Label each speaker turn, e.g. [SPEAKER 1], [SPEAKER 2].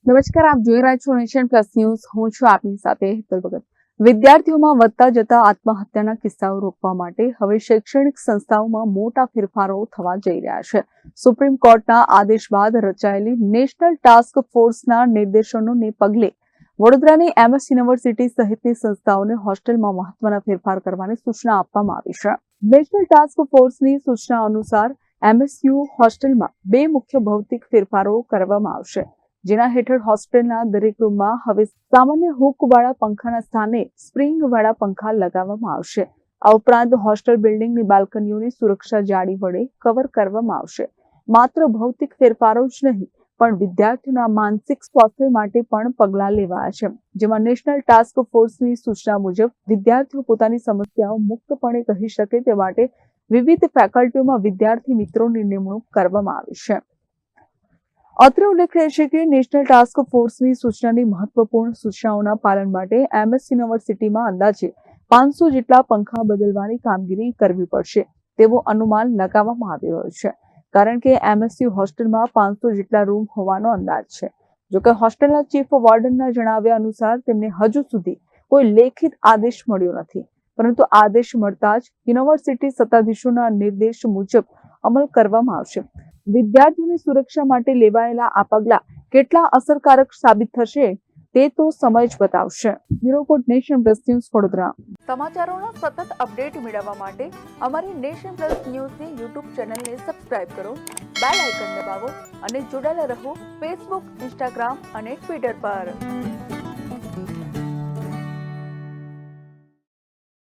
[SPEAKER 1] નમસ્કાર, આપ જોઈ રહ્યા છો નેશન પ્લસ ન્યૂઝ. હું છું આપની સાથે હેતલ ભગત. વિદ્યાર્થીઓમાં વધતા જતા આત્મહત્યાના કિસ્સાઓ રોકવા માટે હવે શૈક્ષણિક સંસ્થાઓમાં મોટા ફેરફારો થવા જઈ રહ્યા છે. સુપ્રીમ કોર્ટના આદેશ બાદ રચાયેલી નેશનલ ટાસ્ક ફોર્સના નિર્દેશનોને પગલે વડોદરાની MS યુનિવર્સિટી સહિતની સંસ્થાઓને હોસ્ટેલમાં મહત્વના ફેરફાર કરવાની સૂચના આપવામાં આવી છે. નેશનલ ટાસ્ક ફોર્સની સૂચના અનુસાર MSU હોસ્ટેલમાં 2 મુખ્ય ભૌતિક ફેરફારો કરવામાં આવશે, જેના હેઠળ હોસ્ટેલના દરેક રૂમમાં હવે સામાન્ય હુકવાળા પંખાના સ્થાને સ્પ્રિંગવાળા પંખા લગાવવામાં આવશે. આ ઉપરાંત હોસ્ટેલ બિલ્ડિંગની બાલ્કનીઓની સુરક્ષા જાળી વડે કવર કરવામાં આવશે. માત્ર ભૌતિક ફેરફારો જ નહીં, પણ વિદ્યાર્થીઓના માનસિક સ્વાસ્થ્ય માટે પણ પગલાં લેવાયા છે, જેમાં નેશનલ ટાસ્ક ફોર્સની સૂચના મુજબ વિદ્યાર્થીઓ પોતાની સમસ્યાઓ મુક્તપણે કહી શકે તે માટે વિવિધ ફેકલ્ટીઓમાં વિદ્યાર્થી મિત્રોની નિમણૂક કરવામાં આવી છે. અત્રે ઉલ્લેખનીય છે કે નેશનલ ટાસ્ક ફોર્સની સૂચનાની મહત્વપૂર્ણ સૂચનાઓના પાલન માટે MS યુનિવર્સિટીમાં અંદાજે 500 જેટલા પંખા બદલવાની કામગીરી કરવી પડશે તેવો અનુમાન લગાવવામાં આવી રહ્યો છે, કારણ કે MSU હોસ્ટેલમાં 500 જેટલા રૂમ હોવાનો અંદાજ છે. જોકે હોસ્ટેલના ચીફ વોર્ડનના જણાવ્યા અનુસાર તેમને હજુ સુધી કોઈ લેખિત આદેશ મળ્યો નથી, પરંતુ આદેશ મળતા જ યુનિવર્સિટી સત્તાધીશોના નિર્દેશ મુજબ અમલ કરવામાં આવશે. વિદ્યાર્થીઓની સુરક્ષા માટે લેવાયેલા આ પગલાં કેટલા અસરકારક સાબિત થશે તે તો સમય જ બતાવશે. Bureau report, Nation Plus News, Vadodara. સમાચારોના સતત અપડેટ મેળવવા માટે અમારી નેશન પ્લસ ન્યૂઝની YouTube ચેનલને સબસ્ક્રાઇબ કરો, બેલ આઇકન દબાવો અને જોડાયેલા રહો Facebook, Instagram અને Twitter પર.